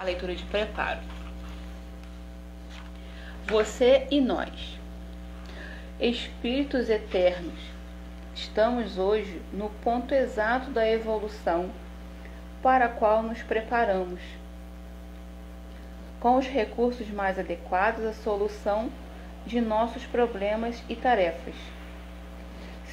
A leitura de preparo. Você e nós, espíritos eternos, estamos hoje no ponto exato da evolução para a qual nos preparamos, com os recursos mais adequados à solução de nossos problemas e tarefas,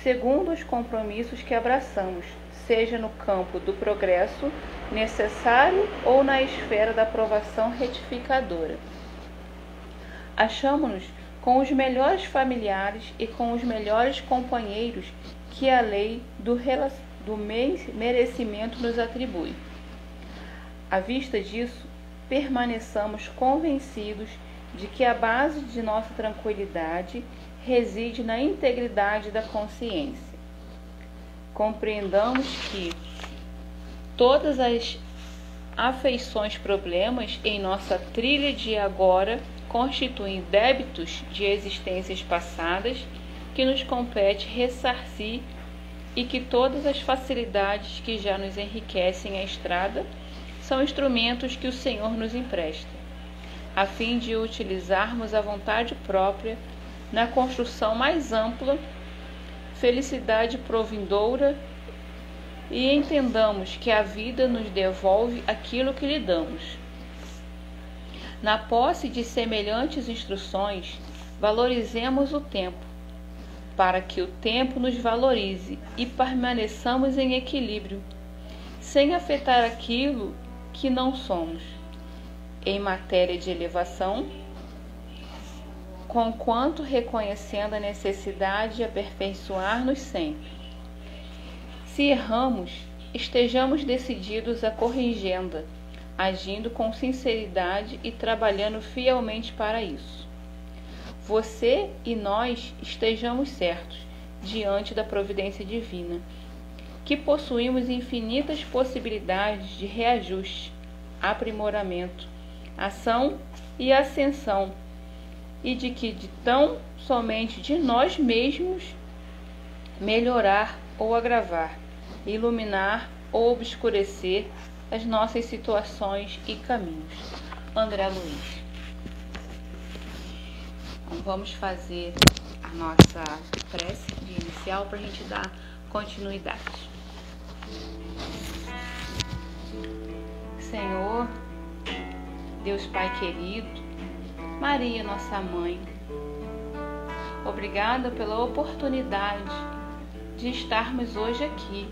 segundo os compromissos que abraçamos, seja no campo do progresso necessário ou na esfera da aprovação retificadora. Achamo-nos com os melhores familiares e com os melhores companheiros que a lei do merecimento nos atribui. À vista disso, permaneçamos convencidos de que a base de nossa tranquilidade reside na integridade da consciência. Compreendamos que todas as afeições problemas em nossa trilha de agora constituem débitos de existências passadas que nos compete ressarcir e que todas as facilidades que já nos enriquecem a estrada são instrumentos que o Senhor nos empresta, a fim de utilizarmos a vontade própria na construção mais ampla, felicidade provindoura, e entendamos que a vida nos devolve aquilo que lhe damos. Na posse de semelhantes instruções, valorizemos o tempo, para que o tempo nos valorize e permaneçamos em equilíbrio, sem afetar aquilo que não somos, em matéria de elevação, conquanto reconhecendo a necessidade de aperfeiçoar-nos sempre. Se erramos, estejamos decididos a corrigenda, agindo com sinceridade e trabalhando fielmente para isso. Você e nós estejamos certos, diante da providência divina, que possuímos infinitas possibilidades de reajuste, aprimoramento, ação e ascensão, e de que tão somente de nós mesmos melhorar ou agravar, iluminar ou obscurecer as nossas situações e caminhos. André Luiz. Então, vamos fazer a nossa prece de inicial para a gente dar continuidade. Senhor, Deus Pai querido, Maria, nossa mãe, obrigada pela oportunidade de estarmos hoje aqui,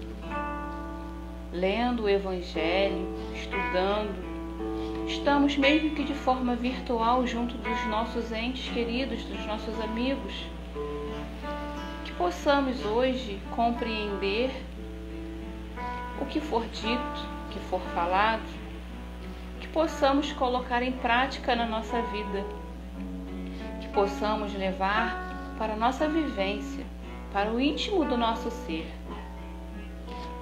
lendo o Evangelho, estudando. Estamos mesmo que de forma virtual junto dos nossos entes queridos, dos nossos amigos. Que possamos hoje compreender o que for dito, o que for falado, que possamos colocar em prática na nossa vida, que possamos levar para a nossa vivência, para o íntimo do nosso ser.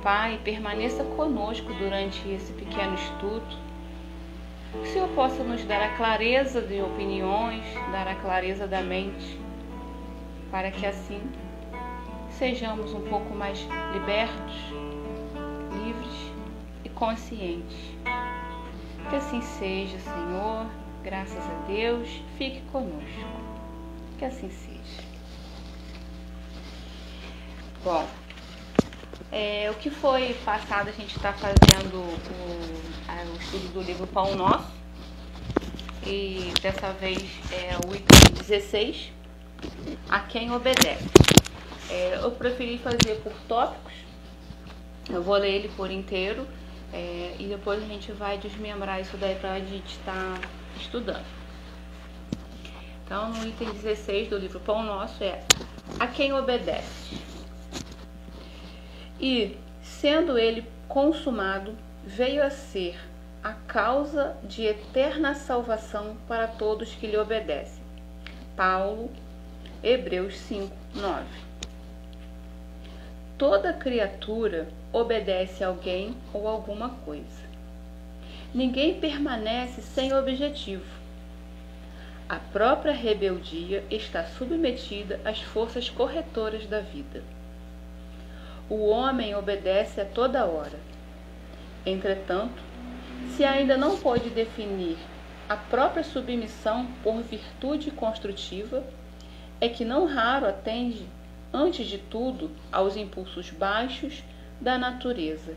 Pai, permaneça conosco durante esse pequeno estudo. Que o Senhor possa nos dar a clareza de opiniões, dar a clareza da mente, para que assim sejamos um pouco mais libertos, livres e conscientes. Que assim seja, Senhor, graças a Deus, fique conosco. Que assim seja. Bom, o que foi passado, a gente está fazendo o estudo do livro Pão Nosso, e dessa vez é o item 16, a quem obedece. Eu preferi fazer por tópicos, eu vou ler ele por inteiro, e depois a gente vai desmembrar isso daí para a gente estar estudando. Então, no item 16 do livro Pão Nosso é a quem obedece. E, sendo ele consumado, veio a ser a causa de eterna salvação para todos que lhe obedecem. Paulo, Hebreus 5, 9. Toda criatura obedece a alguém ou alguma coisa. Ninguém permanece sem objetivo. A própria rebeldia está submetida às forças corretoras da vida. O homem obedece a toda hora. Entretanto, Se ainda não pôde definir a própria submissão por virtude construtiva, é que não raro atende, antes de tudo, aos impulsos baixos da natureza,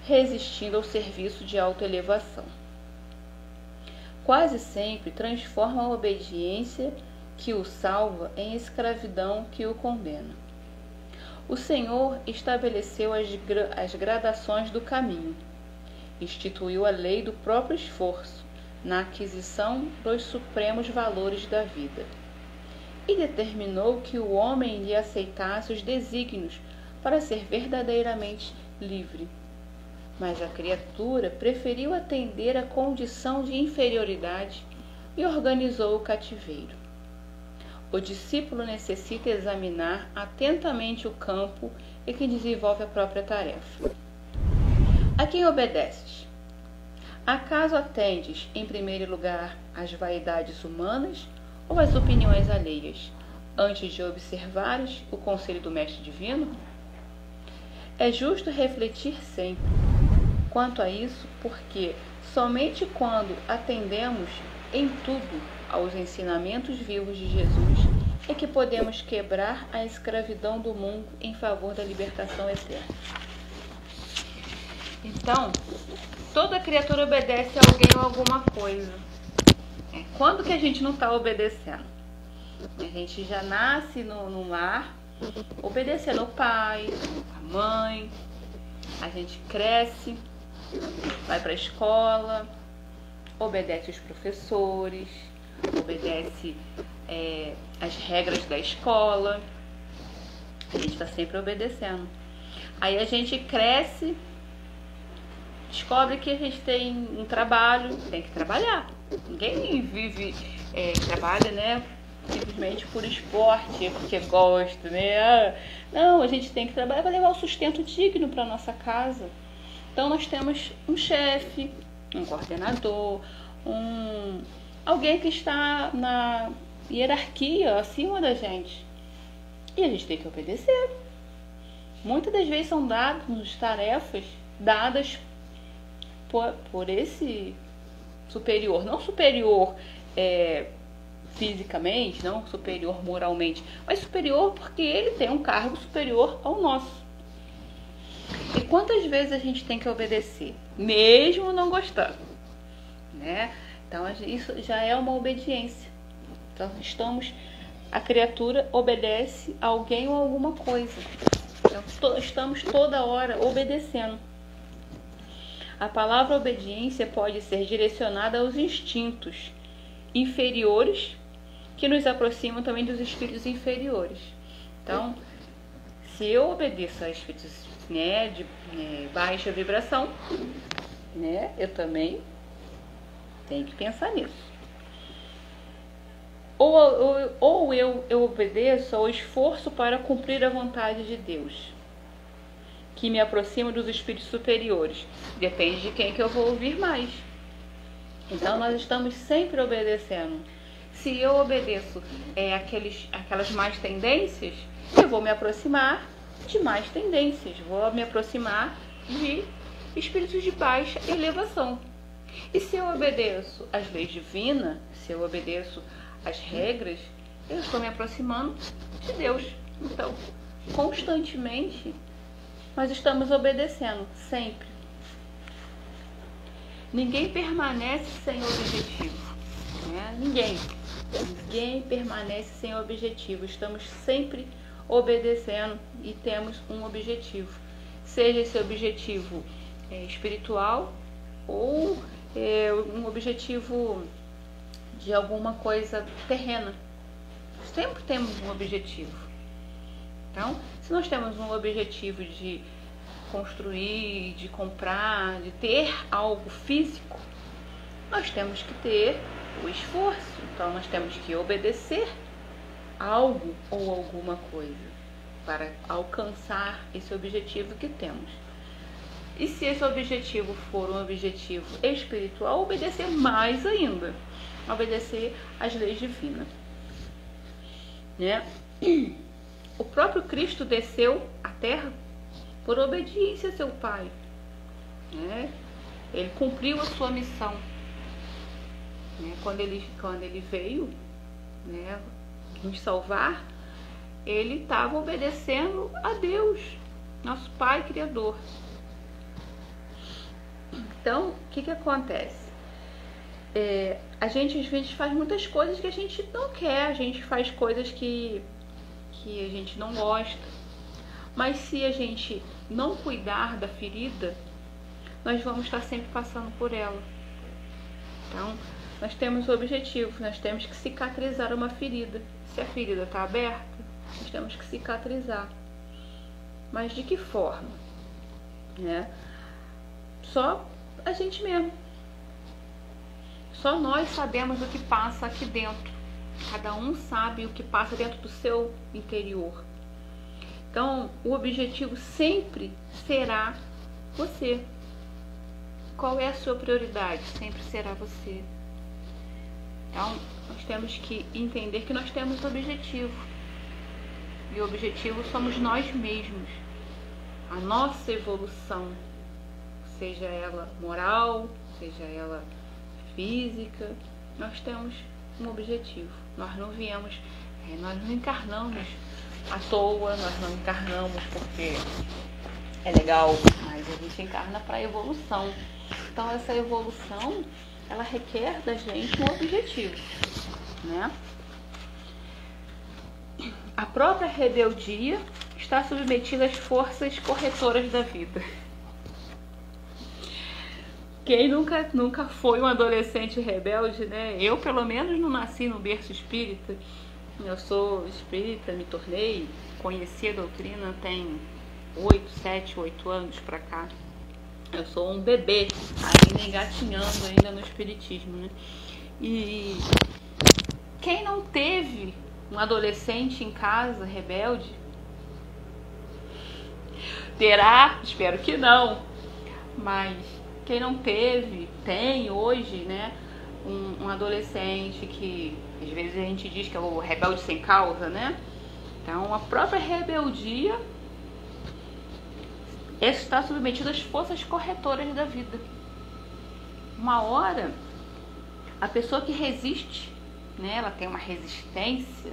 resistindo ao serviço de autoelevação. Quase sempre transforma a obediência que o salva em escravidão que o condena. O Senhor estabeleceu as gradações do caminho, instituiu a lei do próprio esforço na aquisição dos supremos valores da vida e determinou que o homem lhe aceitasse os desígnios para ser verdadeiramente livre. Mas a criatura preferiu atender à condição de inferioridade e organizou o cativeiro. O discípulo necessita examinar atentamente o campo em que desenvolve a própria tarefa. A quem obedeces? Acaso atendes, em primeiro lugar, às vaidades humanas ou às opiniões alheias, antes de observares o conselho do Mestre Divino? É justo refletir sempre quanto a isso, porque somente quando atendemos em tudo aos ensinamentos vivos de Jesus é que podemos quebrar a escravidão do mundo em favor da libertação eterna. Então, toda criatura obedece a alguém ou alguma coisa. Quando que a gente não está obedecendo? A gente já nasce no lar, obedecendo o pai, a mãe, a gente cresce, vai para a escola, obedece os professores, obedece as regras da escola, a gente está sempre obedecendo. Aí a gente cresce, descobre que a gente tem um trabalho, tem que trabalhar. Ninguém vive, trabalha, né, simplesmente por esporte, porque gosta, né? Não, a gente tem que trabalhar para levar o sustento digno para nossa casa. Então nós temos um chefe, um coordenador, alguém que está na hierarquia acima da gente. E a gente tem que obedecer. Muitas das vezes são dadas tarefas dadas por esse superior, não superior fisicamente, não superior moralmente, mas superior porque ele tem um cargo superior ao nosso. E quantas vezes a gente tem que obedecer, mesmo não gostando, né? Então isso já é uma obediência. Então a criatura obedece a alguém ou a alguma coisa. Então estamos toda hora obedecendo. A palavra obediência pode ser direcionada aos instintos inferiores que nos aproximam também dos espíritos inferiores. Então, se eu obedeço a espíritos, né, de baixa vibração, né, eu também tenho que pensar nisso. Ou eu obedeço ao esforço para cumprir a vontade de Deus, que me aproxima dos espíritos superiores. Depende de quem que eu vou ouvir mais. Então nós estamos sempre obedecendo. Se eu obedeço aquelas más tendências, eu vou me aproximar de más tendências, vou me aproximar de espíritos de baixa elevação. E se eu obedeço às leis divinas, se eu obedeço às regras, eu estou me aproximando de Deus. Então, constantemente, nós estamos obedecendo, sempre. Ninguém permanece sem objetivo, né? Ninguém permanece sem objetivo. Estamos sempre obedecendo e temos um objetivo. Seja esse objetivo espiritual ou um objetivo de alguma coisa terrena. Sempre temos um objetivo. Então, se nós temos um objetivo de construir, de comprar, de ter algo físico, nós temos que ter o esforço. Então, nós temos que obedecer algo ou alguma coisa para alcançar esse objetivo que temos. E se esse objetivo for um objetivo espiritual, obedecer mais ainda, obedecer às leis divinas, né? O próprio Cristo desceu à terra por obediência a seu Pai, né? Ele cumpriu a sua missão, né? Quando ele veio, né, nos salvar, ele estava obedecendo a Deus, nosso Pai Criador. Então, o que acontece? A gente às vezes faz muitas coisas que a gente não quer, a gente faz coisas que a gente não gosta. Mas se a gente não cuidar da ferida, nós vamos estar sempre passando por ela. Então, nós temos o objetivo, nós temos que cicatrizar uma ferida. Se a ferida está aberta, nós temos que cicatrizar. Mas de que forma? Né? Só a gente mesmo. Só nós sabemos o que passa aqui dentro. Cada um sabe o que passa dentro do seu interior. Então, o objetivo sempre será você. Qual é a sua prioridade? Sempre será você. Então, nós temos que entender que nós temos objetivo. E o objetivo somos nós mesmos. A nossa evolução, seja ela moral, seja ela física, nós temos um objetivo. Nós não viemos, nós não encarnamos à toa, nós não encarnamos porque é legal, mas a gente encarna para a evolução. Então essa evolução, ela requer da gente um objetivo, né? A própria rebeldia está submetida às forças corretoras da vida. Quem nunca foi um adolescente rebelde, né? Eu, pelo menos, não nasci no berço espírita. Eu sou espírita, me tornei, conheci a doutrina tem 7, 8 anos pra cá. Eu sou um bebê, ainda engatinhando ainda no espiritismo, né? E quem não teve um adolescente em casa rebelde, terá, espero que não, mas quem não teve, tem hoje, né, um adolescente que às vezes a gente diz que é o rebelde sem causa, né? Então a própria rebeldia está submetida às forças corretoras da vida. Uma hora, a pessoa que resiste, né, ela tem uma resistência,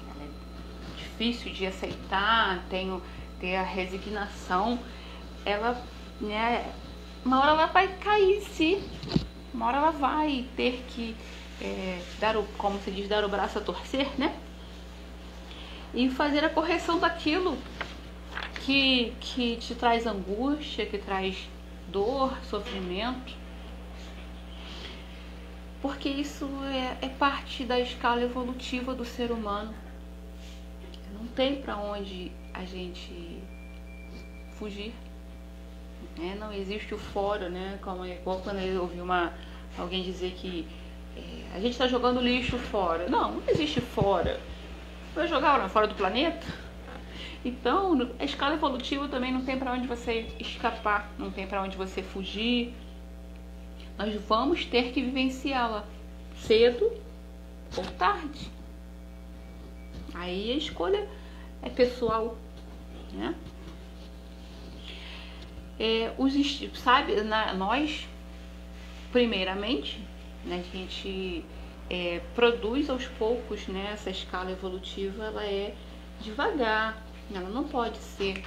ela é difícil de aceitar, ter a resignação, ela, né, uma hora ela vai cair em si, uma hora ela vai ter que como se diz, dar o braço a torcer, né? E fazer a correção daquilo que te traz angústia, que traz dor, sofrimento. Porque isso é parte da escala evolutiva do ser humano. Não tem para onde a gente fugir. Né? Não existe o fora, né? Como igual quando eu ouvi alguém dizer que a gente está jogando lixo fora. Não existe fora. Vai jogar lá fora do planeta? Então, a escala evolutiva também não tem para onde você escapar, não tem para onde você fugir. Nós vamos ter que vivenciá-la cedo ou tarde. Aí a escolha é pessoal, né? Nós, primeiramente, né, a gente produz aos poucos, né? Essa escala evolutiva, ela é devagar, ela não pode ser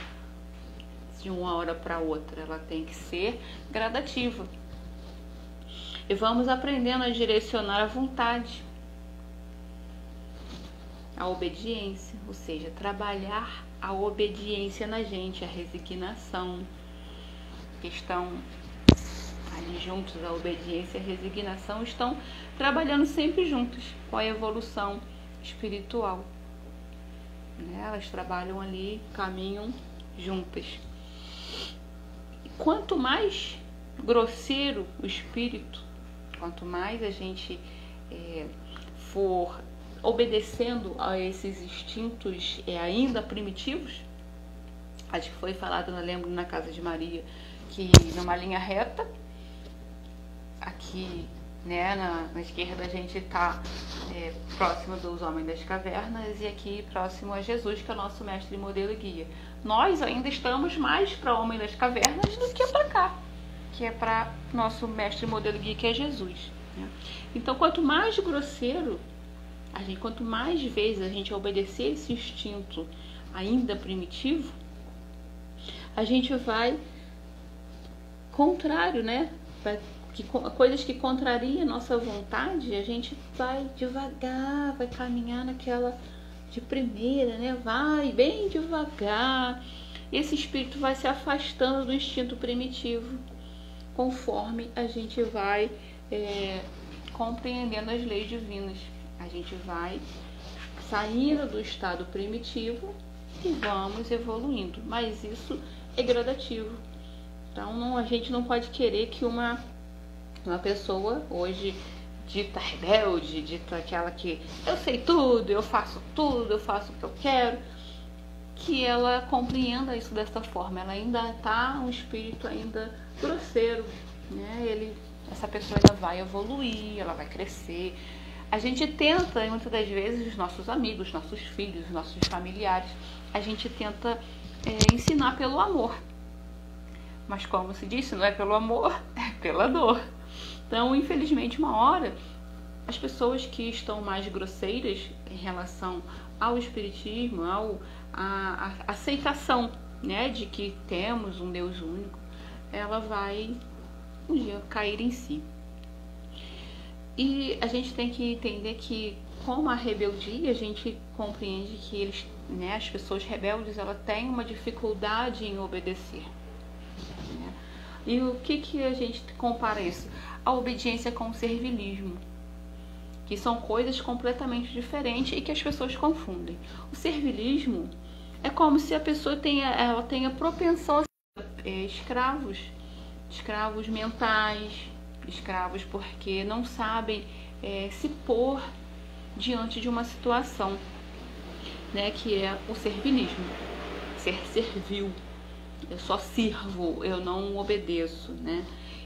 de uma hora para outra, ela tem que ser gradativa. E vamos aprendendo a direcionar a vontade, a obediência, ou seja, trabalhar a obediência na gente, a resignação, que estão ali juntos, a obediência e a resignação estão trabalhando sempre juntos com a evolução espiritual. Né? Elas trabalham ali, caminham juntas. E quanto mais grosseiro o espírito, quanto mais a gente for obedecendo a esses instintos ainda primitivos, acho que foi falado, eu lembro, na Casa de Maria, que numa linha reta, aqui, né, na esquerda a gente está próximo dos homens das cavernas e aqui próximo a Jesus, que é o nosso mestre, modelo e guia. Nós ainda estamos mais para o homem das cavernas do que para cá, que é para nosso mestre modelo guia, que é Jesus, né? Então, quanto mais grosseiro, quanto mais vezes a gente obedecer esse instinto ainda primitivo, a gente vai contrário, né? Coisas que contrariam a nossa vontade, a gente vai devagar, vai caminhar naquela de primeira, né? Vai bem devagar. Esse espírito vai se afastando do instinto primitivo, conforme a gente vai compreendendo as leis divinas. A gente vai saindo do estado primitivo e vamos evoluindo, mas isso é gradativo. Então a gente não pode querer que uma pessoa hoje dita rebelde, dita aquela que eu sei tudo, eu faço tudo, eu faço o que eu quero, que ela compreenda isso dessa forma. Ela ainda está um espírito ainda grosseiro, né? Essa pessoa ainda vai evoluir, ela vai crescer. A gente tenta, muitas das vezes, os nossos amigos, nossos filhos, nossos familiares, a gente tenta ensinar pelo amor. Mas como se disse, não é pelo amor, é pela dor. Então, infelizmente, uma hora, as pessoas que estão mais grosseiras em relação ao espiritismo, à aceitação, né, de que temos um Deus único, ela vai um dia cair em si. E a gente tem que entender que, como a rebeldia, a gente compreende que as pessoas rebeldes, ela têm uma dificuldade em obedecer. Né? E o que a gente compara isso? A obediência com o servilismo, que são coisas completamente diferentes e que as pessoas confundem. O servilismo é como se a pessoa tenha propensão a ser escravos mentais, escravos porque não sabem se pôr diante de uma situação, né, que é o servilismo, ser servil. Eu só sirvo, eu não obedeço, né?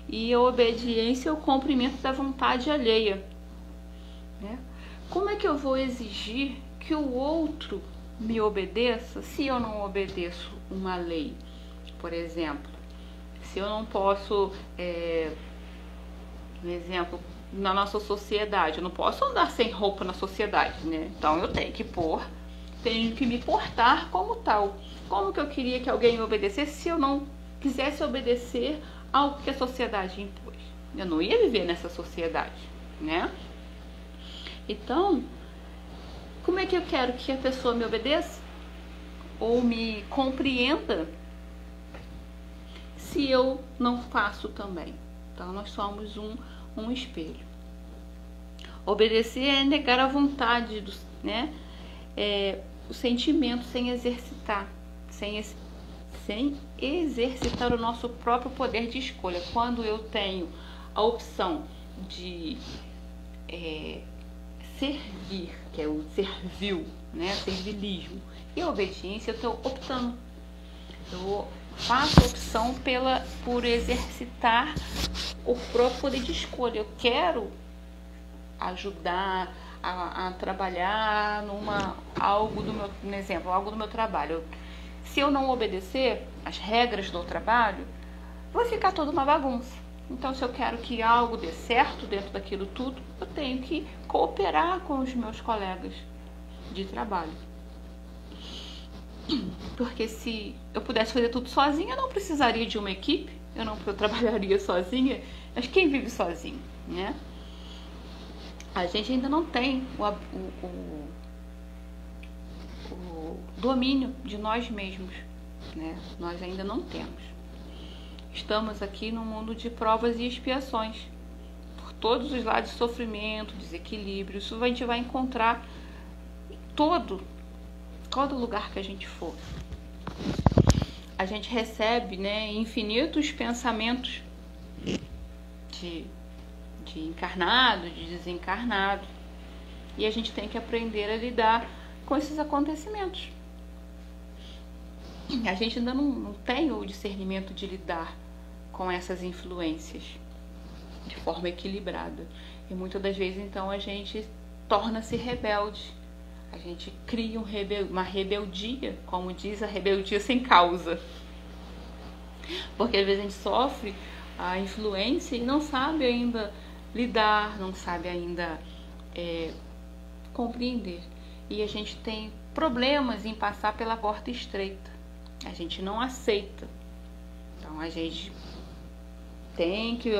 E a obediência é o cumprimento da vontade alheia, né? Como é que eu vou exigir que o outro me obedeça se eu não obedeço uma lei? Por exemplo, se eu não posso, por exemplo, na nossa sociedade, eu não posso andar sem roupa na sociedade, né? Então eu tenho que me portar como tal. Como que eu queria que alguém me obedecesse se eu não quisesse obedecer ao que a sociedade impôs? Eu não ia viver nessa sociedade, né? Então, como é que eu quero que a pessoa me obedeça ou me compreenda se eu não faço também? Então, nós somos um espelho. Obedecer é negar a vontade, né? O sentimento sem exercitar, sem exercitar o nosso próprio poder de escolha. Quando eu tenho a opção de servir, que é o servil, né? Servilismo, e a obediência, eu estou optando. Eu faço a opção por exercitar o próprio poder de escolha. Eu quero ajudar a trabalhar algo do meu trabalho. Se eu não obedecer as regras do trabalho, vai ficar toda uma bagunça. Então, se eu quero que algo dê certo dentro daquilo tudo, eu tenho que cooperar com os meus colegas de trabalho. Porque se eu pudesse fazer tudo sozinha, eu não precisaria de uma equipe, eu trabalharia sozinha. Mas quem vive sozinho, né? A gente ainda não tem o domínio de nós mesmos, né? Nós ainda não temos. Estamos aqui num mundo de provas e expiações. Por todos os lados de sofrimento, desequilíbrio. Isso a gente vai encontrar em todo lugar que a gente for. A gente recebe, né, infinitos pensamentos de encarnado, de desencarnado. E a gente tem que aprender a lidar com esses acontecimentos. A gente ainda não tem o discernimento de lidar com essas influências de forma equilibrada. E muitas das vezes, então, a gente torna-se rebelde. A gente cria uma rebeldia, como diz, a rebeldia sem causa. Porque às vezes a gente sofre a influência e não sabe ainda lidar, não sabe ainda compreender. E a gente tem problemas em passar pela porta estreita. A gente não aceita. Então a gente tem que...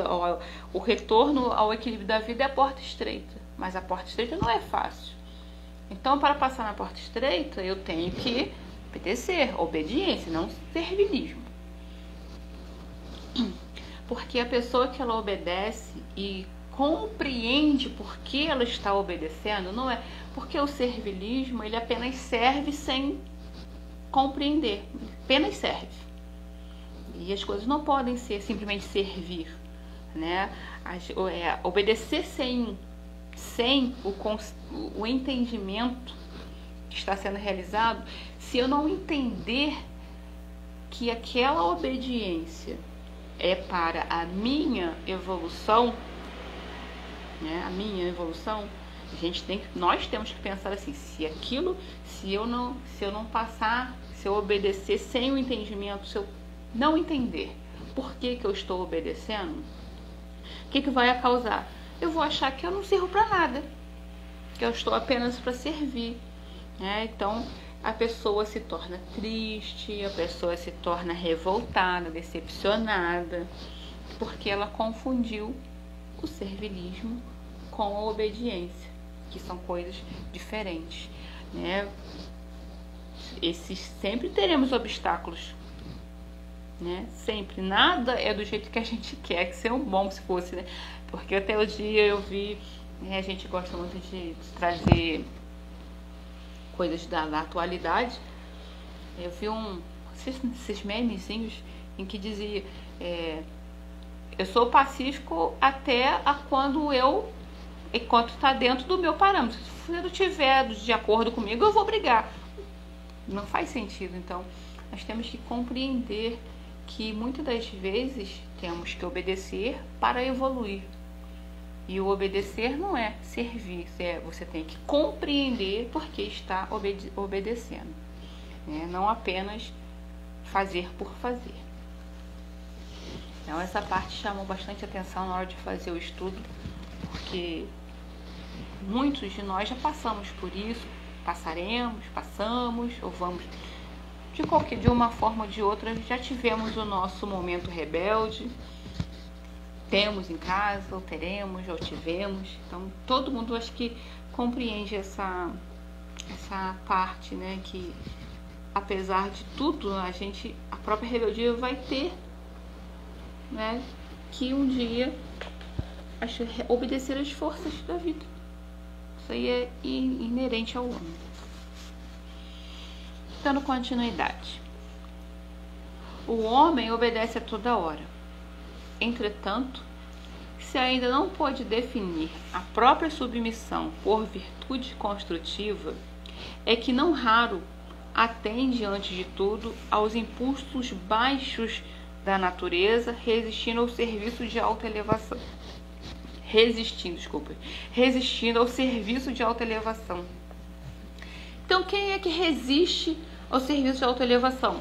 O retorno ao equilíbrio da vida é a porta estreita. Mas a porta estreita não é fácil. Então, para passar na porta estreita, eu tenho que obedecer. Obediência, não servilismo. Porque a pessoa que ela obedece e compreende por que ela está obedecendo, não é porque o servilismo, ele apenas serve sem compreender, apenas serve. E as coisas não podem ser simplesmente servir, né? Obedecer sem o entendimento que está sendo realizado, se eu não entender que aquela obediência é para a minha evolução, né? A minha evolução, nós temos que pensar assim: se eu não passar, se eu obedecer sem o entendimento, se eu não entender por que eu estou obedecendo, o que vai causar? Eu vou achar que eu não sirvo para nada, que eu estou apenas para servir, né? Então a pessoa se torna triste, a pessoa se torna revoltada, decepcionada, porque ela confundiu o servilismo com a obediência, que são coisas diferentes, né? Sempre teremos obstáculos, né? Sempre. Nada é do jeito que a gente quer, que seria bom se fosse, né? Porque até o dia eu vi, né, a gente gosta muito de trazer coisas da atualidade. Eu vi esses memezinhos em que dizia: eu sou pacífico até enquanto está dentro do meu parâmetro. Se não estiver de acordo comigo, eu vou brigar. Não faz sentido. Então, nós temos que compreender que muitas das vezes temos que obedecer para evoluir. E o obedecer não é servir, você tem que compreender por que está obedecendo, né? Não apenas fazer por fazer. Então essa parte chamou bastante atenção na hora de fazer o estudo, porque muitos de nós já passamos por isso, passamos, ou vamos, de uma forma ou de outra, já tivemos o nosso momento rebelde. Temos em casa, ou teremos, ou tivemos. Então, todo mundo acho que compreende essa parte, né? Que, apesar de tudo, a própria rebeldia vai ter, né? Que um dia obedecer às forças da vida. Isso aí é inerente ao homem. Dando continuidade. O homem obedece a toda hora. Entretanto, se ainda não pode definir a própria submissão por virtude construtiva, é que não raro atende, antes de tudo, aos impulsos baixos da natureza, resistindo ao serviço de autoelevação. Resistindo ao serviço de autoelevação. Então, quem é que resiste ao serviço de autoelevação?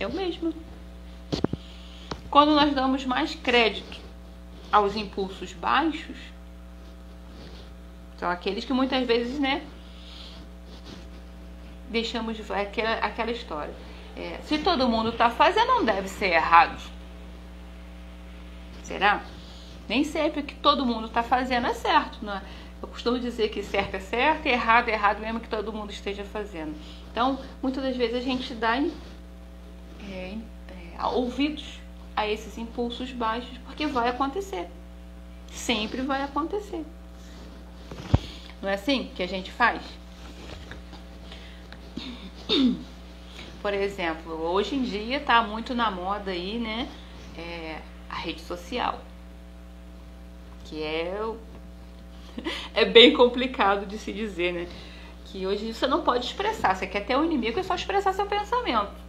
Eu mesma. Quando nós damos mais crédito aos impulsos baixos, são aqueles que muitas vezes, né, deixamos aquela história. Se todo mundo está fazendo, não deve ser errado. Será? Nem sempre o que todo mundo está fazendo é certo, né? Eu costumo dizer que certo é certo e errado é errado, mesmo que todo mundo esteja fazendo. Então, muitas das vezes a gente dá ouvidos a esses impulsos baixos, porque vai acontecer. Sempre vai acontecer. Não é assim que a gente faz? Por exemplo, hoje em dia está muito na moda aí, né? A rede social. Que é bem complicado de se dizer, né? Que hoje você não pode expressar. Você quer ter um inimigo, é só expressar seu pensamento.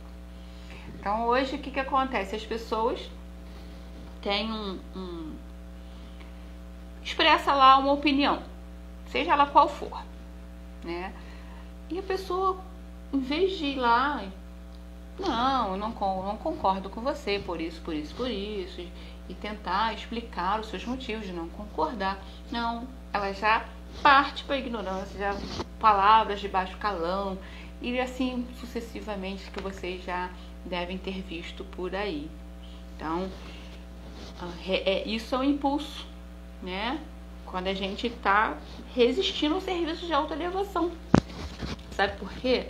Então hoje o que acontece? As pessoas têm expressa lá uma opinião, seja ela qual for, né? E a pessoa, em vez de ir lá não, eu não concordo com você por isso, e tentar explicar os seus motivos de não concordar. Não, ela já parte para a ignorância, já palavras de baixo calão e assim sucessivamente que vocês já devem ter visto por aí. Então, isso é um impulso, né? Quando a gente está resistindo ao serviço de autoelevação. Sabe por quê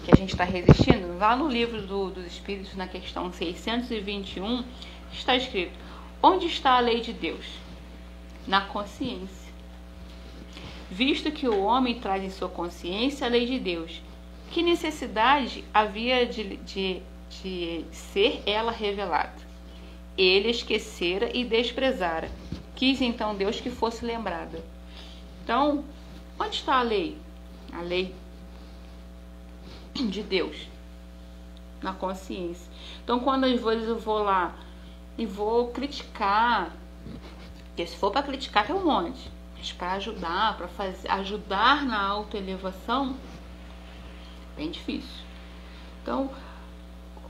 que a gente está resistindo? Lá no livro dos Espíritos, na questão 621, está escrito: onde está a lei de Deus? Na consciência. Visto que o homem traz em sua consciência a lei de Deus, que necessidade havia de ser ela revelada? Ele esquecera e desprezara. Quis então Deus que fosse lembrada. Então, onde está a lei? A lei de Deus. Na consciência. Então, quando às vezes eu vou lá e vou criticar, porque se for para criticar tem um monte, mas para ajudar, ajudar na autoelevação, bem difícil. Então,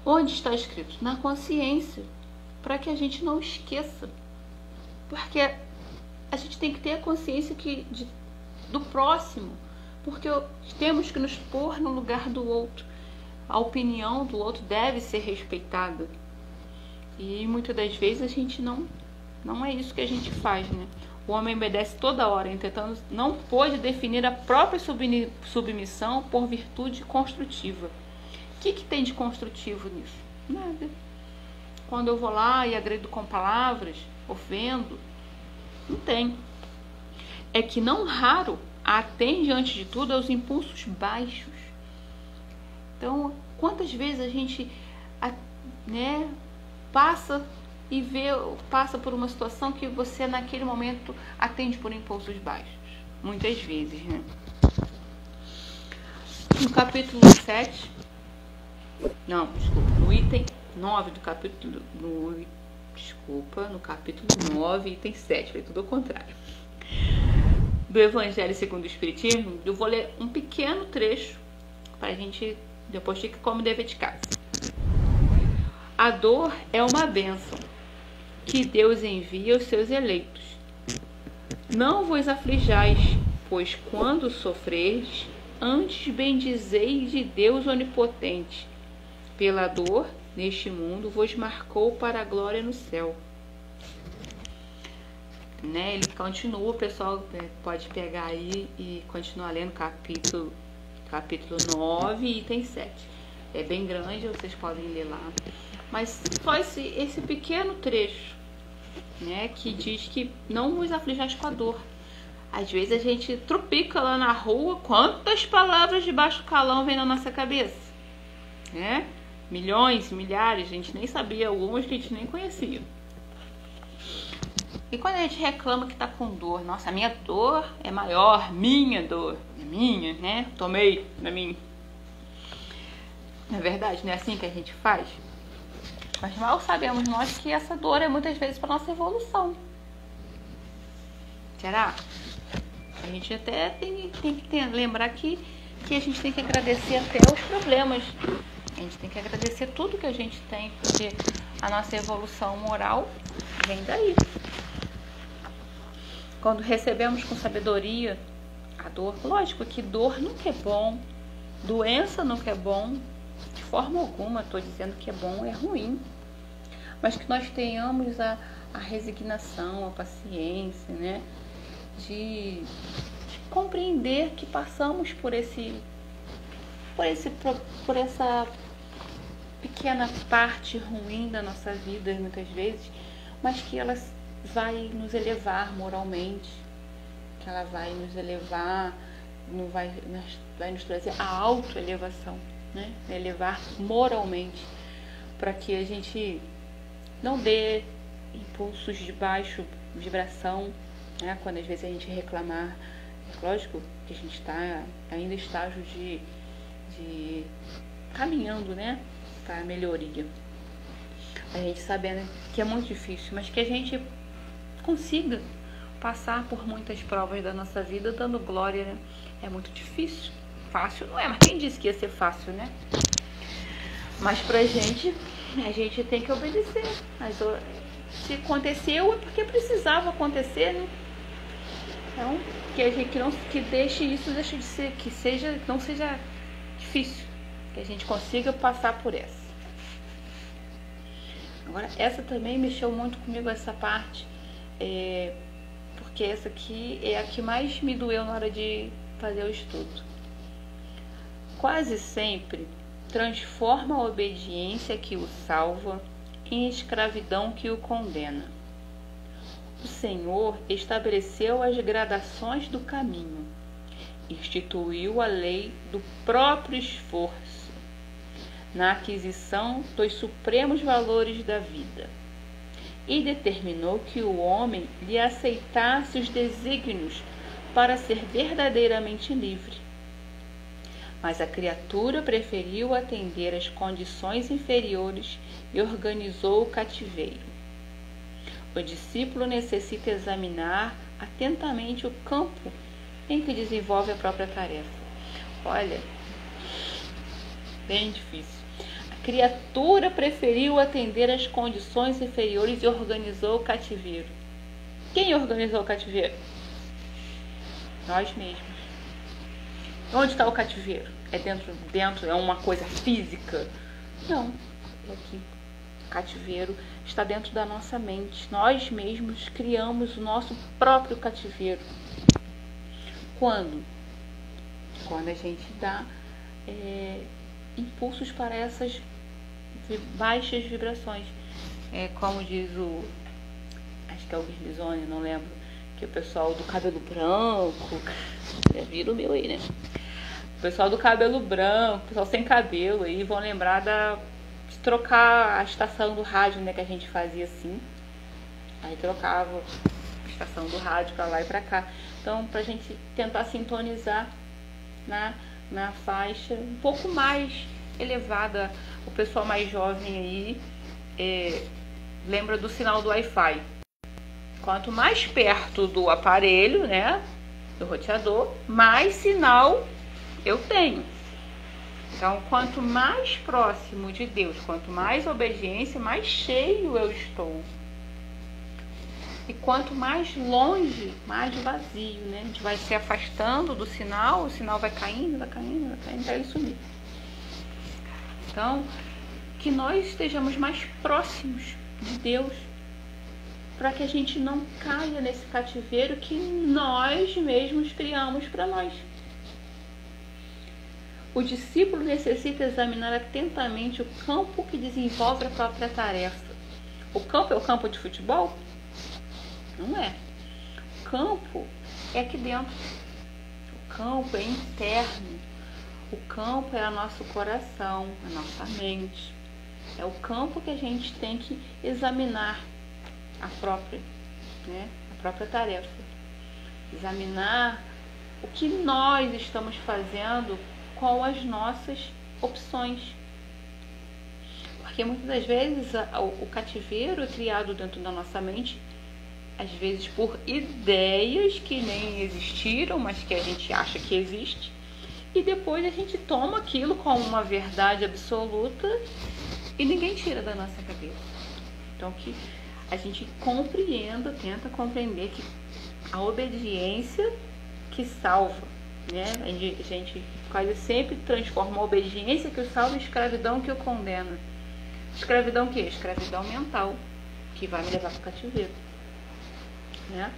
onde está escrito? Na consciência, para que a gente não esqueça. Porque a gente tem que ter a consciência do próximo, porque temos que nos pôr no lugar do outro. A opinião do outro deve ser respeitada. E muitas das vezes a gente não é isso que a gente faz, né? O homem obedece toda hora, entretanto não pôde definir a própria submissão por virtude construtiva. O que tem de construtivo nisso? Nada. Quando eu vou lá e agredo com palavras, ofendo, não tem. É que não raro atende antes de tudo aos impulsos baixos. Então, quantas vezes a gente, né, passa por uma situação que você naquele momento atende por impulsos baixos? Muitas vezes, né? No capítulo 7, no item 9 do capítulo, no capítulo 9, item 7, foi tudo ao contrário, do Evangelho segundo o Espiritismo, eu vou ler um pequeno trecho para a gente depois ficar como dever de casa. A dor é uma bênção que Deus envia aos seus eleitos. Não vos aflijais, pois quando sofreres, antes bendizeis de Deus onipotente. Pela dor, neste mundo, vos marcou para a glória no céu. Né? Ele continua, o pessoal pode pegar aí e continuar lendo capítulo 9, item 7. É bem grande, vocês podem ler lá. Mas só esse pequeno trecho, né, que diz que não vos aflijais com a dor. Às vezes a gente tropica lá na rua, quantas palavras de baixo calão vem na nossa cabeça, né? Milhões, milhares, a gente nem sabia, algumas que a gente nem conhecia. E quando a gente reclama que tá com dor, nossa, a minha dor é maior, minha dor é minha, né? Tomei pra mim. Não é verdade, não é assim que a gente faz? Mas mal sabemos nós que essa dor é muitas vezes para nossa evolução. Será? A gente até tem que lembrar que a gente tem que agradecer até os problemas. A gente tem que agradecer tudo que a gente tem, porque a nossa evolução moral vem daí. Quando recebemos com sabedoria a dor, lógico que dor nunca é bom, doença nunca é bom, de forma alguma estou dizendo que é bom ou é ruim, mas que nós tenhamos a resignação, a paciência, né, de compreender que passamos por essa pequena parte ruim da nossa vida muitas vezes, mas que ela vai nos elevar moralmente, que ela vai nos elevar, vai nos trazer a autoelevação, né? Elevar moralmente, para que a gente não dê impulsos de baixa vibração, né? Quando às vezes a gente reclamar, lógico que a gente está ainda em estágio de caminhando, né, para a melhoria. A gente sabendo que é muito difícil, mas que a gente consiga passar por muitas provas da nossa vida dando glória, né? É muito difícil. Fácil não é, mas quem disse que ia ser fácil, né? Mas pra gente, a gente tem que obedecer. Mas se aconteceu é porque precisava acontecer, né? Então, que a gente não, que deixe isso, deixe de ser, que seja, não seja difícil, que a gente consiga passar por essa. Agora, essa também mexeu muito comigo, essa parte, porque essa aqui é a que mais me doeu na hora de fazer o estudo. Quase sempre transforma a obediência que o salva em escravidão que o condena. O Senhor estabeleceu as gradações do caminho, instituiu a lei do próprio esforço, na aquisição dos supremos valores da vida, e determinou que o homem lhe aceitasse os desígnios para ser verdadeiramente livre. Mas a criatura preferiu atender às condições inferiores e organizou o cativeiro. O discípulo necessita examinar atentamente o campo em que desenvolve a própria tarefa. Olha, bem difícil. A criatura preferiu atender às condições inferiores e organizou o cativeiro. Quem organizou o cativeiro? Nós mesmos. Onde está o cativeiro? É dentro, é uma coisa física? Não, é aqui. O cativeiro está dentro da nossa mente. Nós mesmos criamos o nosso próprio cativeiro. Quando? Quando a gente dá impulsos para essas baixas vibrações. Como diz acho que é o Guilherme, não lembro, que o pessoal do cabelo branco, vira o meu aí, né? O pessoal do cabelo branco, o pessoal sem cabelo aí vão lembrar de trocar a estação do rádio, né, que a gente fazia assim. Aí trocava a estação do rádio para lá e para cá. Então, pra gente tentar sintonizar na faixa um pouco mais elevada. O pessoal mais jovem aí lembra do sinal do Wi-Fi. Quanto mais perto do aparelho, né, do roteador, mais sinal eu tenho. Então, quanto mais próximo de Deus, quanto mais obediência, mais cheio eu estou. E quanto mais longe, mais vazio, né? A gente vai se afastando do sinal, o sinal vai caindo, até ele sumir. Então, que nós estejamos mais próximos de Deus, para que a gente não caia nesse cativeiro que nós mesmos criamos para nós. O discípulo necessita examinar atentamente o campo que desenvolve a própria tarefa. O campo é o campo de futebol? Não é. O campo é aqui dentro. O campo é interno. O campo é o nosso coração, a nossa mente. É o campo que a gente tem que examinar a própria tarefa. Examinar o que nós estamos fazendo com as nossas opções. Porque muitas das vezes o cativeiro é criado dentro da nossa mente, às vezes por ideias que nem existiram, mas que a gente acha que existe, e depois a gente toma aquilo como uma verdade absoluta e ninguém tira da nossa cabeça. Então que a gente compreenda, tenta compreender que a obediência que salva, né? A gente quase sempre transforma a obediência que o salva em escravidão que o condena. Escravidão o quê? Escravidão mental, que vai me levar para o cativeiro, né?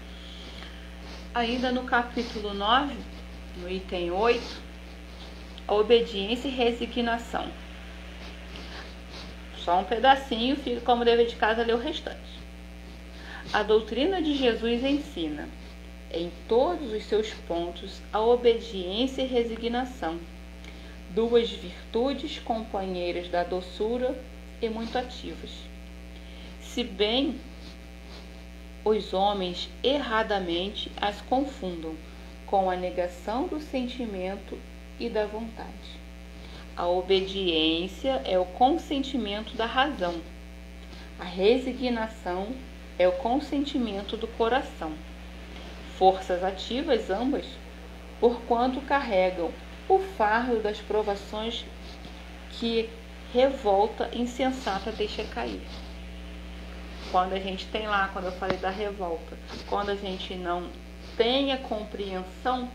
Ainda no capítulo 9, no item 8, a obediência e resignação. Só um pedacinho, fica como dever de casa ler o restante. A doutrina de Jesus ensina, em todos os seus pontos, a obediência e resignação, duas virtudes companheiras da doçura e muito ativas. Se bem os homens erradamente as confundam com a negação do sentimento e da vontade. A obediência é o consentimento da razão. A resignação é o consentimento do coração. Forças ativas ambas, porquanto carregam o fardo das provações que revolta insensata deixa cair. Quando a gente tem lá, quando eu falei da revolta, quando a gente não tem a compreensão,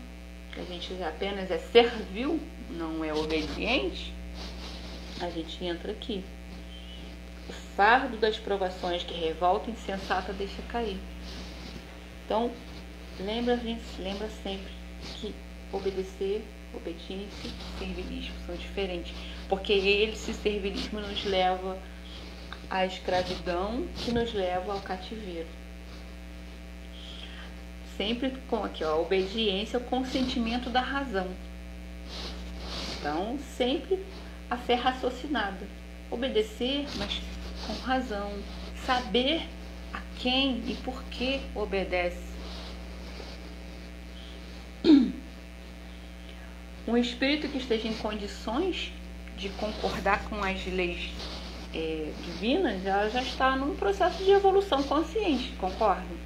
que a gente apenas é servil, não é obediente, a gente entra aqui. O fardo das provações que revolta insensata deixa cair. Então, lembra sempre que obedecer, obediência e servilismo são diferentes. Porque esse servilismo nos leva à escravidão, que nos leva ao cativeiro. Sempre com aqui, ó, a obediência é o consentimento da razão. Então, sempre a fé raciocinada. Obedecer, mas com razão. Saber a quem e por que obedece. Um espírito que esteja em condições de concordar com as leis divinas, ela já está num processo de evolução consciente, concordam?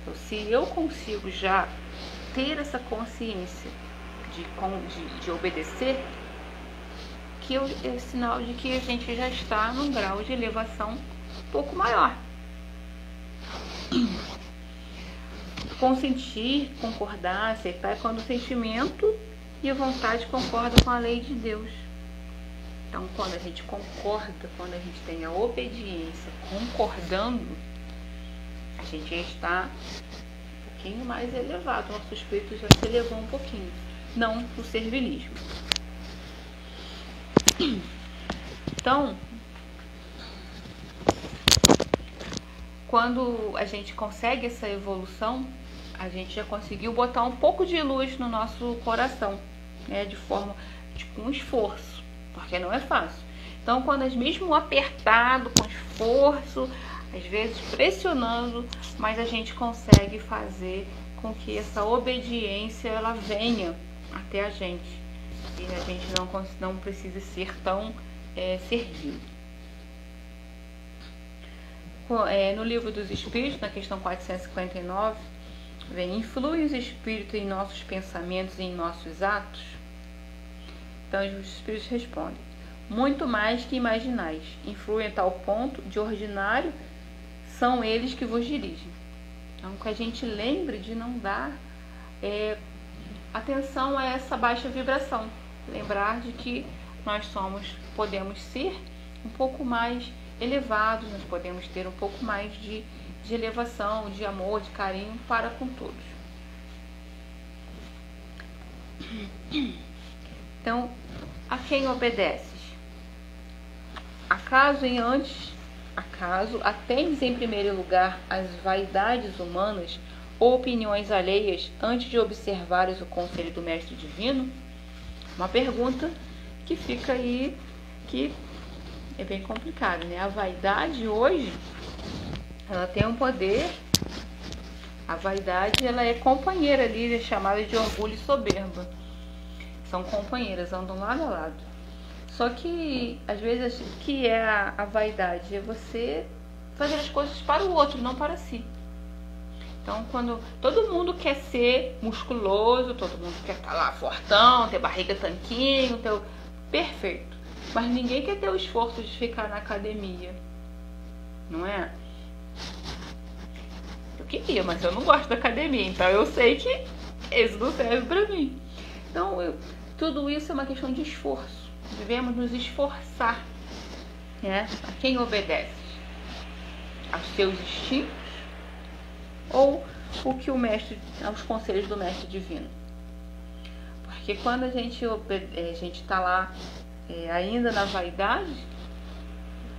Então, se eu consigo já ter essa consciência de obedecer, que é sinal de que a gente já está num grau de elevação um pouco maior. Consentir, concordar, aceitar é quando o sentimento e a vontade concordam com a lei de Deus. Então, quando a gente concorda, quando a gente tem a obediência concordando, a gente já está um pouquinho mais elevado, nosso espírito já se elevou um pouquinho, não o servilismo. Então, quando a gente consegue essa evolução, a gente já conseguiu botar um pouco de luz no nosso coração, né, com esforço, porque não é fácil. Então, quando mesmo apertado, com esforço, às vezes pressionando, mas a gente consegue fazer com que essa obediência ela venha até a gente e a gente não precisa ser tão servil. No Livro dos Espíritos, na questão 459, vem: influi os espíritos em nossos pensamentos e em nossos atos? Então os espíritos respondem: muito mais que imaginais, influem a tal ponto, de ordinário são eles que vos dirigem. Então que a gente lembre de não dar atenção a essa baixa vibração, lembrar de que nós podemos ser um pouco mais elevados, nós podemos ter um pouco mais de elevação, de amor, de carinho para com todos. Então, a quem obedeces? Acaso atendes em primeiro lugar as vaidades humanas ou opiniões alheias antes de observares o conselho do Mestre Divino? Uma pergunta que fica aí, que é bem complicada, né? A vaidade hoje, ela tem um poder. A vaidade, ela é companheira ali, é chamada de orgulho e soberba. São companheiras, andam lado a lado. Só que, às vezes, o que é a vaidade? É você fazer as coisas para o outro, não para si. Então, quando todo mundo quer ser musculoso, todo mundo quer estar lá fortão, ter barriga tanquinho, perfeito. Mas ninguém quer ter o esforço de ficar na academia, não é? Eu queria, mas eu não gosto da academia, então eu sei que isso não serve para mim. Então, tudo isso é uma questão de esforço. Devemos nos esforçar, né? A quem obedece? Aos seus instintos ou aos conselhos do Mestre Divino? Porque quando a gente está lá ainda na vaidade,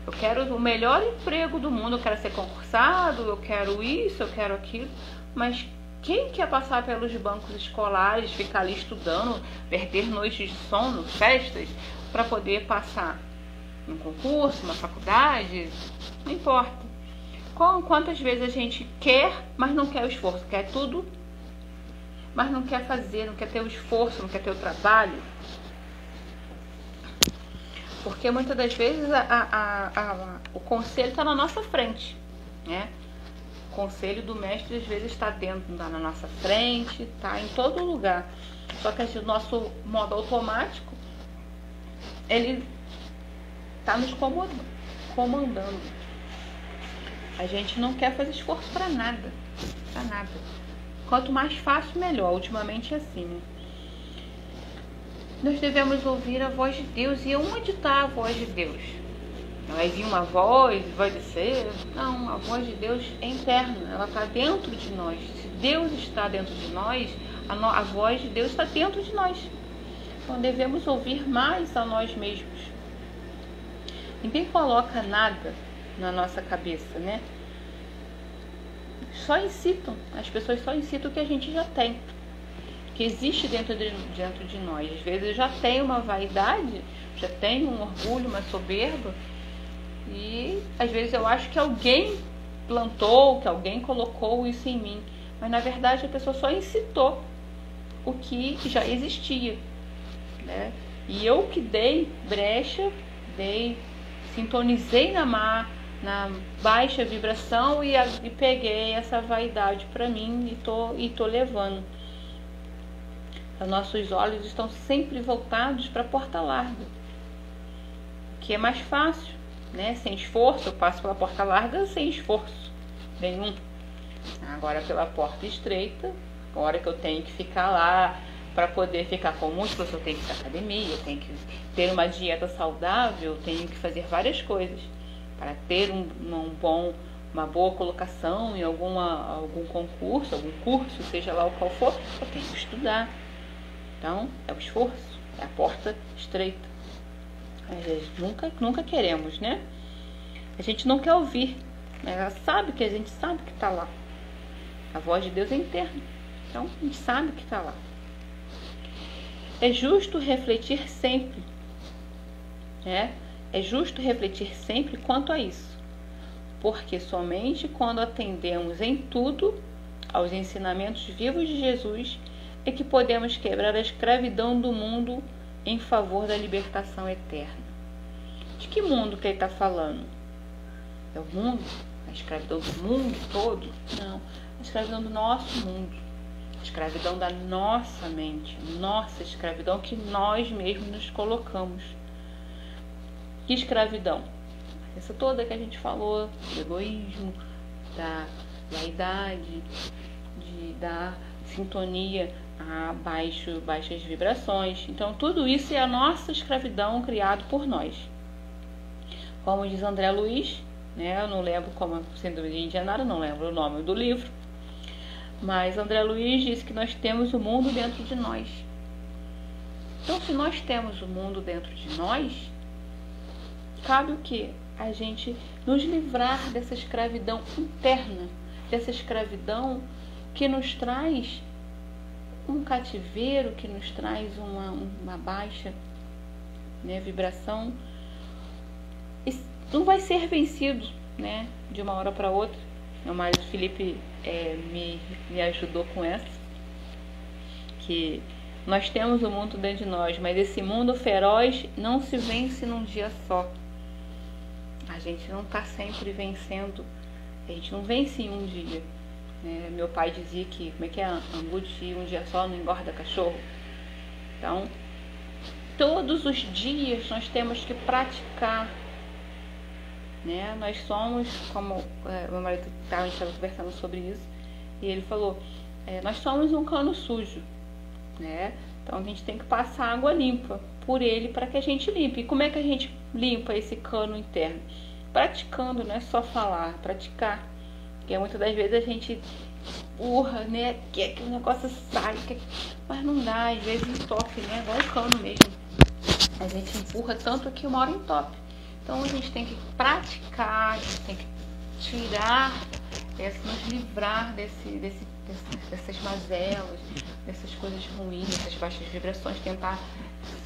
eu quero o melhor emprego do mundo, eu quero ser concursado, eu quero isso, eu quero aquilo, mas quem quer passar pelos bancos escolares, ficar ali estudando, perder noites de sono, festas, para poder passar num concurso, uma faculdade? Não importa. Quantas vezes a gente quer, mas não quer o esforço, quer tudo, mas não quer fazer, não quer ter o esforço, não quer ter o trabalho? Porque muitas das vezes o conselho está na nossa frente, né? O conselho do mestre às vezes está na nossa frente, está em todo lugar. Só que o nosso modo automático, ele está nos comandando. A gente não quer fazer esforço para nada, para nada. Quanto mais fácil, melhor. Ultimamente é assim, né? Nós devemos ouvir a voz de Deus. E onde está a voz de Deus? Vai vir uma voz, vai descer? Não, a voz de Deus é interna, ela está dentro de nós. Se Deus está dentro de nós, a voz de Deus está dentro de nós. Então devemos ouvir mais a nós mesmos. Ninguém coloca nada na nossa cabeça, né? Só incitam, as pessoas só incitam o que a gente já tem, que existe dentro de nós. Às vezes eu já tenho uma vaidade, já tenho um orgulho, uma soberba, e às vezes eu acho que alguém plantou, que alguém colocou isso em mim, mas na verdade a pessoa só incitou o que já existia, né? E eu que dei brecha, sintonizei na baixa vibração e peguei essa vaidade para mim e tô levando. Os nossos olhos estão sempre voltados para a porta larga, que é mais fácil, né? Sem esforço, eu passo pela porta larga sem esforço nenhum. Agora pela porta estreita, a hora que eu tenho que ficar lá para poder ficar com músculos, eu tenho que ir à academia, eu tenho que ter uma dieta saudável, eu tenho que fazer várias coisas para ter uma boa colocação em algum concurso, algum curso, seja lá o qual for, eu tenho que estudar. Então, é o esforço, é a porta estreita. A gente nunca queremos, né? A gente não quer ouvir, mas a gente sabe que está lá. A voz de Deus é interna, então a gente sabe que está lá. É justo refletir sempre, né? É justo refletir sempre quanto a isso, porque somente quando atendemos em tudo aos ensinamentos vivos de Jesus é que podemos quebrar a escravidão do mundo em favor da libertação eterna. De que mundo que ele está falando? É o mundo? A escravidão do mundo todo? Não, a escravidão do nosso mundo. A escravidão da nossa mente. Nossa escravidão que nós mesmos nos colocamos. Que escravidão? Essa toda que a gente falou, do egoísmo, da vaidade, da sintonia a baixas vibrações. Então tudo isso é a nossa escravidão criada por nós. Como diz André Luiz, né? Eu não lembro como, sendo de Indianária, não lembro o nome do livro, mas André Luiz diz que nós temos o mundo dentro de nós. Então se nós temos o mundo dentro de nós, cabe o quê? A gente nos livrar dessa escravidão interna, dessa escravidão que nos traz um cativeiro, que nos traz uma baixa, né, vibração. E não vai ser vencido, né, de uma hora para outra. Meu marido Felipe me ajudou com essa, que nós temos o mundo dentro de nós, mas esse mundo feroz não se vence num dia só. A gente não está sempre vencendo, a gente não vence em um dia. Meu pai dizia que, como é que é, angu de um dia só não engorda cachorro. Então, todos os dias nós temos que praticar, né? Nós somos, como meu marido a gente estava conversando sobre isso, e ele falou, nós somos um cano sujo, né? Então a gente tem que passar água limpa por ele para que a gente limpe. E como é que a gente limpa esse cano interno? Praticando, não é só falar, praticar. Porque muitas das vezes a gente empurra, né? Quer que o negócio saia, mas não dá, às vezes entope, né? Igual o cano mesmo. A gente empurra tanto que uma hora entope. Então a gente tem que praticar, a gente tem que tirar, nos livrar dessas mazelas, dessas coisas ruins, dessas baixas vibrações, tentar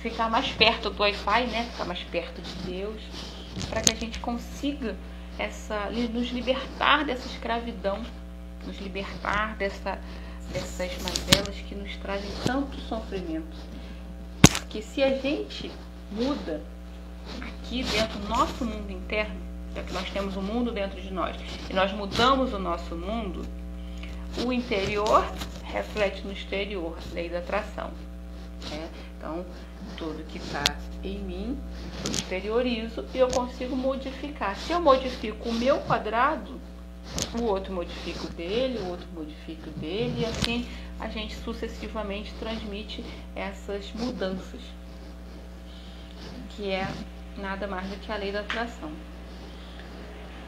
ficar mais perto do Wi-Fi, né? Ficar mais perto de Deus, para que a gente consiga nos libertar dessa escravidão, nos libertar dessas mazelas que nos trazem tanto sofrimento. Porque se a gente muda aqui dentro do nosso mundo interno, já que nós temos um mundo dentro de nós, e nós mudamos o nosso mundo, o interior reflete no exterior, lei da atração. Então, tudo que está em mim, eu exteriorizo e eu consigo modificar. Se eu modifico o meu quadrado, o outro modifica o dele, o outro modifica o dele, e assim a gente sucessivamente transmite essas mudanças, que é nada mais do que a lei da atração.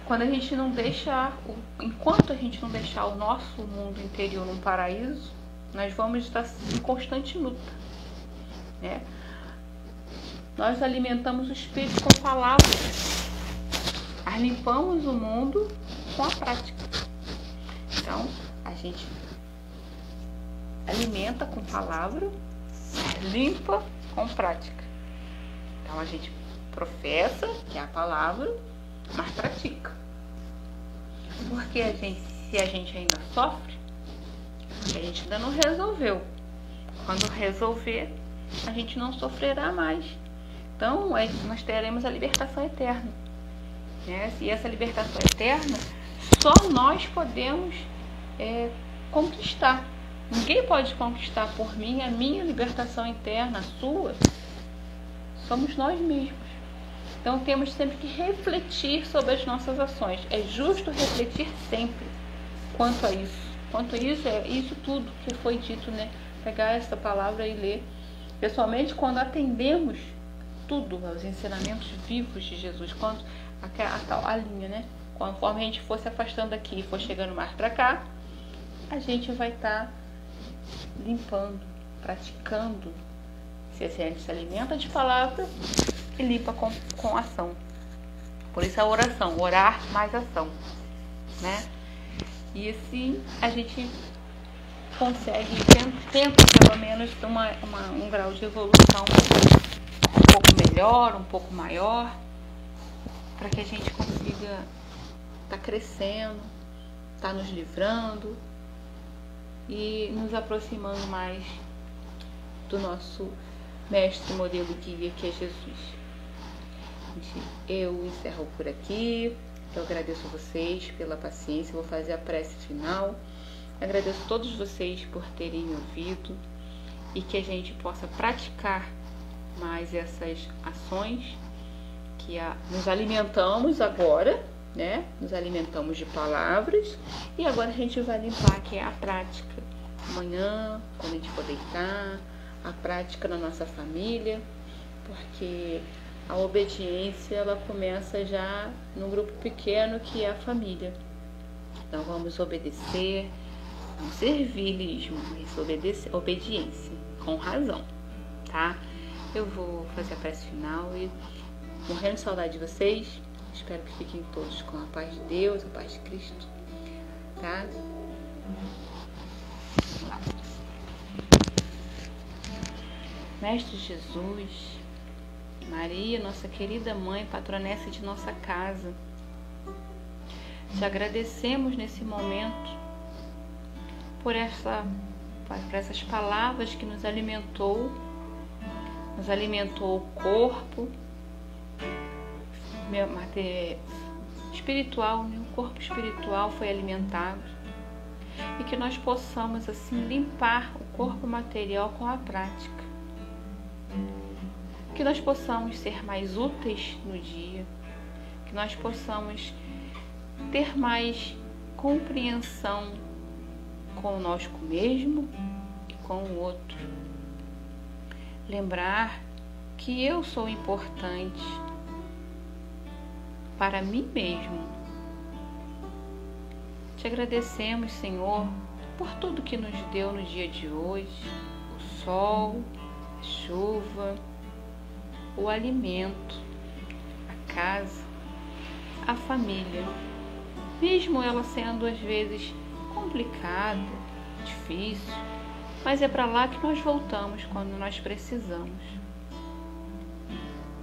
Quando a gente não deixa, enquanto a gente não deixar o nosso mundo interior num paraíso, nós vamos estar em constante luta, né? Nós alimentamos o espírito com palavras, nós limpamos o mundo com a prática. Então, a gente alimenta com palavra, limpa com prática. Então, a gente professa, que é a palavra, mas pratica. Porque se a gente ainda sofre, a gente ainda não resolveu. Quando resolver, a gente não sofrerá mais. Então, nós teremos a libertação eterna, né? E essa libertação eterna, só nós podemos conquistar. Ninguém pode conquistar por mim a minha libertação interna, a sua. Somos nós mesmos. Então, temos sempre que refletir sobre as nossas ações. É justo refletir sempre quanto a isso. Quanto a isso, é isso tudo que foi dito, né? Pegar essa palavra e ler. Pessoalmente, quando atendemos tudo aos ensinamentos vivos de Jesus, quando a linha, né? Conforme a gente for se afastando daqui e for chegando mais para cá, a gente vai estar limpando, praticando. Se a gente se alimenta de palavra e limpa com ação. Por isso a oração, orar mais ação, né? E assim a gente consegue, tenta pelo menos um grau de evolução um pouco melhor, um pouco maior, para que a gente consiga estar crescendo, estar nos livrando e nos aproximando mais do nosso mestre, modelo, guia, que é Jesus. Eu encerro por aqui. Eu agradeço vocês pela paciência. Vou fazer a prece final. Agradeço a todos vocês por terem me ouvido e que a gente possa praticar mais essas ações que nos alimentamos agora, né? Nos alimentamos de palavras e agora a gente vai limpar, que é a prática. Amanhã, quando a gente for deitar, a prática na nossa família, porque a obediência ela começa já num grupo pequeno que é a família. Então vamos obedecer, não servilismo, mas obediência, com razão, tá? Eu vou fazer a prece final e morrendo de saudade de vocês. Espero que fiquem todos com a paz de Deus, a paz de Cristo, tá? Vamos lá. Mestre Jesus, Maria, nossa querida mãe, patronessa de nossa casa, te agradecemos nesse momento por essas palavras que nos alimentou o corpo espiritual, né? O corpo espiritual foi alimentado e que nós possamos assim limpar o corpo material com a prática. Que nós possamos ser mais úteis no dia, que nós possamos ter mais compreensão conosco mesmo e com o outro. Lembrar que eu sou importante para mim mesmo. Te agradecemos, Senhor, por tudo que nos deu no dia de hoje, o sol, a chuva, o alimento, a casa, a família, mesmo ela sendo às vezes complicada, difícil, mas é para lá que nós voltamos quando nós precisamos.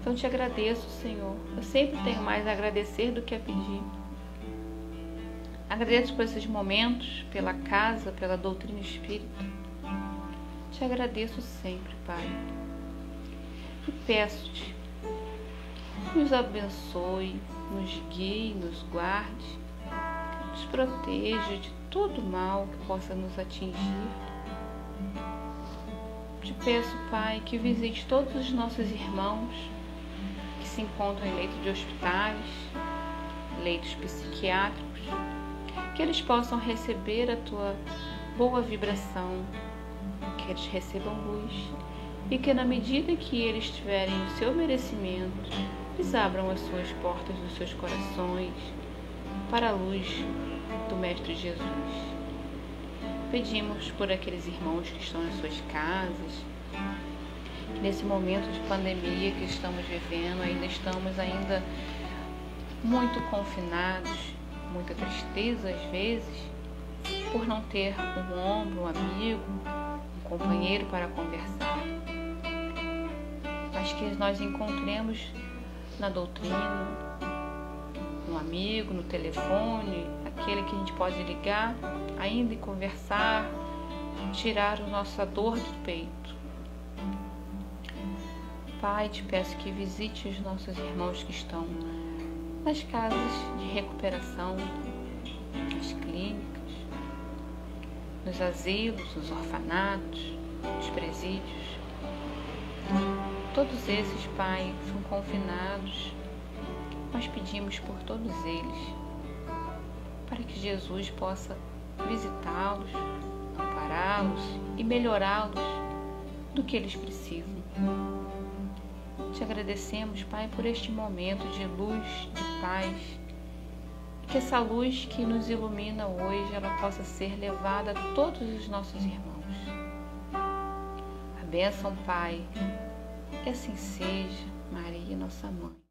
Então te agradeço, Senhor. Eu sempre tenho mais a agradecer do que a pedir. Agradeço por esses momentos, pela casa, pela doutrina espírita. Te agradeço sempre, Pai. E peço-te, nos abençoe, nos guie, nos guarde, nos proteja de todo mal que possa nos atingir. Te Peço, Pai, que visite todos os nossos irmãos que se encontram em leitos de hospitais, leitos psiquiátricos, que eles possam receber a Tua boa vibração, que eles recebam luz e que, na medida que eles tiverem o seu merecimento, eles abram as suas portas dos seus corações para a luz do Mestre Jesus. Pedimos por aqueles irmãos que estão nas suas casas, que nesse momento de pandemia que estamos vivendo, estamos muito confinados, muita tristeza às vezes, por não ter um ombro, um amigo, um companheiro para conversar. Mas que nós encontremos na doutrina, um amigo, no telefone, aquele que a gente pode ligar ainda e conversar, tirar a nossa dor do peito. Pai, te peço que visite os nossos irmãos que estão nas casas de recuperação, nas clínicas, nos asilos, nos orfanatos, nos presídios. Todos esses, Pai, são confinados. Nós pedimos por todos eles, para que Jesus possa visitá-los, ampará-los e melhorá-los do que eles precisam. Te agradecemos, Pai, por este momento de luz, de paz, e que essa luz que nos ilumina hoje, ela possa ser levada a todos os nossos irmãos. A bênção, Pai, que assim seja, Maria, nossa Mãe.